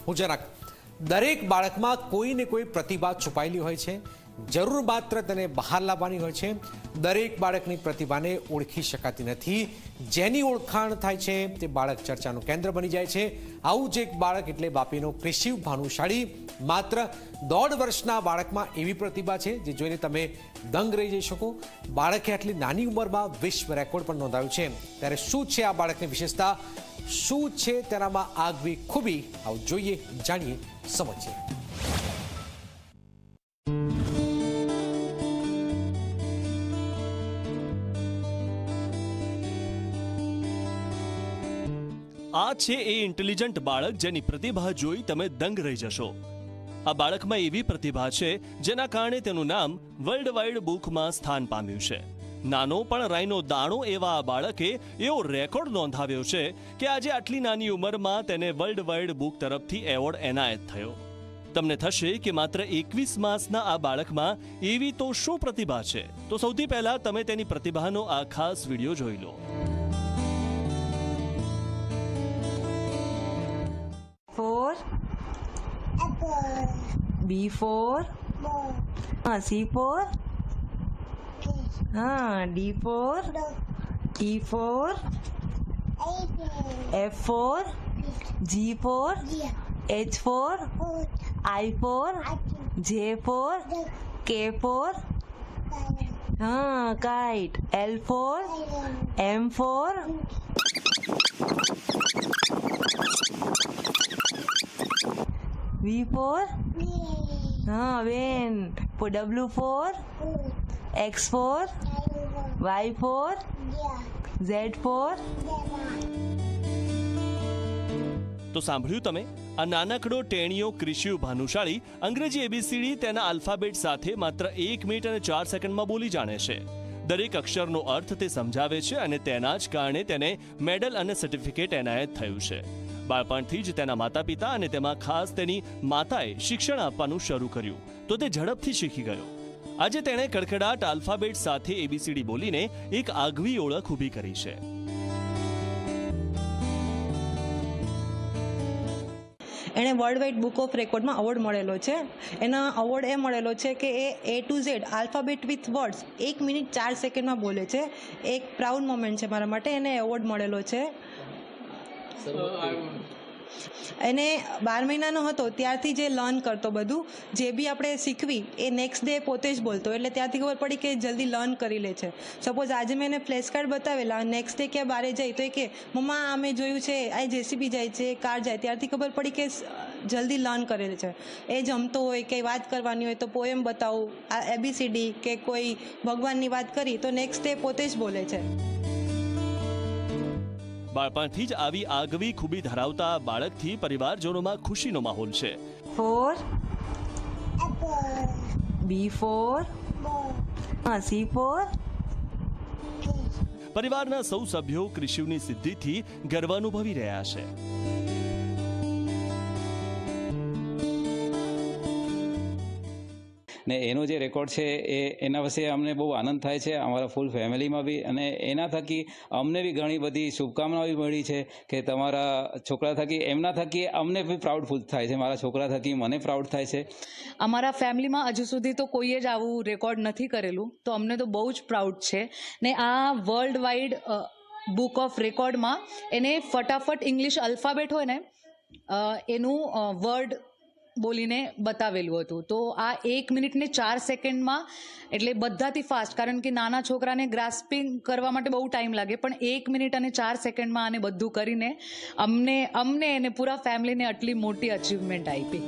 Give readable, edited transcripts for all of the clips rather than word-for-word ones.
હું જરાક દરેક બાળકમાં કોઈને કોઈ પ્રતિભા છુપાયેલી હોય છે, જરૂર માત્ર તેને બહાર લાવવાની હોય છે. દરેક બાળકની પ્રતિભાને ઓળખી શકાતી નથી. જેની ઓળખાણ થાય છે તે બાળક ચર્ચાનું કેન્દ્ર બની જાય છે. આવું જ એક બાળક એટલે વાપીનો ક્રિશિવ ભાનુશાળી. માત્ર 1.5 વર્ષના બાળકમાં એવી પ્રતિભા છે જે જોઈને તમે દંગ રહી જઈ શકો. બાળકે આટલી નાની ઉંમરમાં વિશ્વ રેકોર્ડ પણ નોંધાવ્યું છે. ત્યારે શું છે આ બાળકની વિશેષતા, શું છે તેનામાં આગવી ખૂબી, આવું જોઈએ, જાણીએ, સમજીએ. આ છે એ ઇન્ટેલિજન્ટ બાળક જેની પ્રતિભા જોઈ તમે દંગ રહી જશો. આ બાળકમાં એવી પ્રતિભા છે જેના કારણે તેનું નામ વર્લ્ડ વાઇડ બુકમાં સ્થાન પામ્યું છે. નાનો પણ રાઈનો દાણો એવા આ બાળકે એવો રેકોર્ડ નોંધાવ્યો છે કે આજે આટલી નાની ઉંમરમાં તેને વર્લ્ડ વાઇડ બુક તરફથી એવોર્ડ એનાયત થયો. તમને થશે કે માત્ર 21 માસના આ બાળકમાં એવી તો શું પ્રતિભા છે? તો સૌથી પહેલા તમે તેની પ્રતિભાનો આ ખાસ વિડીયો જોઈ લો. B for C for D for E for F for G for H for I for J for K for kite, L for M for V for van, W for X for Y for Z for. તો સાંભળ્યું તમે? આ નાનકડો ટેણીયો ક્રિશિવ ભાનુશાળી અંગ્રેજી ABCD તેના alphabet સાથે માત્ર 1 minute અને 4 સેકન્ડમાં બોલી જાણે છે. દરેક અક્ષરનો અર્થ તે સમજાવે છે અને તેના જ કારણે તેને મેડલ અને સર્ટિફિકેટ એનાયત થયું છે. બાળપણથી જ તેના માતા પિતા અને તેમાં ખાસ તેની માતાએ શિક્ષણ આપવાનું શરૂ કર્યું તો તે ઝડપથી શીખી ગયો. આજે તેણે કડકડાટ આલ્ફાબેટ સાથે એબીસીડી બોલીને એક આગવી ઓળખ ઊભી કરી છે. એણે વર્લ્ડ વાઇડ બુક ઓફ રેકોર્ડમાં અવોર્ડ મળેલો છે. એના અવોર્ડ એ મળેલો છે કે એ A to Z alphabet with words 1 minute 4 સેકન્ડમાં બોલે છે. એક પ્રાઉડ મોમેન્ટ છે મારા માટે. એને એવોર્ડ મળેલો છે. એને 12 મહિનાનો હતો ત્યારથી જે લર્ન કરતો, બધું જે બી આપણે શીખવી એ નેક્સ્ટ ડે પોતે જ બોલતો. એટલે ત્યાંથી ખબર પડી કે જલ્દી લર્ન કરી લે છે. સપોઝ આજે મેં એને ફ્લેશ કાર્ડ બતાવેલા, નેક્સ્ટ ડે ક્યાં બહાર જાય તો એ કે મમ્મા આ મેં જોયું છે, આ જેસીબી જાય છે, કાર જાય. ત્યારથી ખબર પડી કે જલ્દી લર્ન કરે છે. એ જમતો હોય કે વાત કરવાની હોય તો પોએમ બતાવું, આ એબીસીડી કે કોઈ ભગવાનની વાત કરી તો નેક્સ્ટ ડે પોતે જ બોલે છે. બાળપણથી જ આવી આગવી ખૂબી ધરાવતા આ બાળકથી પરિવારજનોમાં ખુશીનો માહોલ છે. B for C for. પરિવારના સૌ સભ્યો ક્રિશિવની સિદ્ધિથી ગર્વ અનુભવી રહ્યા છે. ને એનો જે રેકોર્ડ છે એના વિશે અમને બહુ આનંદ થાય છે, અમારા ફૂલ ફેમિલીમાં બી. અને એના થકી અમને બી ઘણી બધી શુભકામનાઓ બી મળી છે કે તમારા છોકરા થકી, એમના થકી અમને બી પ્રાઉડફુલ થાય છે. મારા છોકરા થકી મને પ્રાઉડ થાય છે. અમારા ફેમિલીમાં હજુ સુધી તો કોઈએ જ આવું રેકોર્ડ નથી કરેલું, તો અમને તો બહુ જ પ્રાઉડ છે. ને આ વર્લ્ડ વાઇડ બુક ઓફ રેકોર્ડમાં એને ફટાફટ ઇંગ્લિશ આલ્ફાબેટ હોય ને એનું વર્ડ બોલીને બતાવેલું હતું. તો આ 1 મિનિટ ને 4 સેકન્ડમાં, એટલે બધાથી ફાસ્ટ, કારણ કે નાના છોકરાને ગ્રાસ્પિંગ કરવા માટે બહુ ટાઈમ લાગે, પણ 1 મિનિટ અને 4 સેકન્ડમાં આને બધું કરીને અમને અને પૂરા ફેમિલીને આટલી મોટી અચીવમેન્ટ આપી.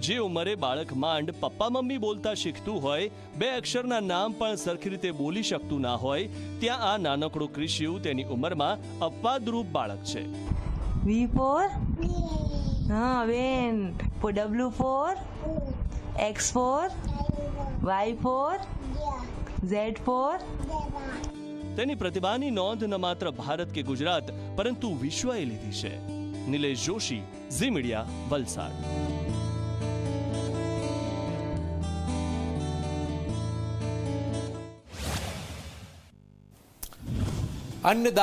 જે ઉંમરે બાળક માંડ પપ્પા મમ્મી બોલતા શીખતું હોય, 2 અક્ષરના નામ પણ સરખી રીતે બોલી શકતું ના હોય, ત્યાં આ નાનકડો ક્રિશિવ તેની ઉંમરમાં અપવાદરૂપ બાળક છે. V for van, W for X for Y for Z for. તેની પ્રતિભાની નોંધ ન માત્ર ભારત કે ગુજરાત પરંતુ વિશ્વએ લીધી છે. નિલેશ જોશી, ઝી મીડિયા, વલસાડ. अन्नदाता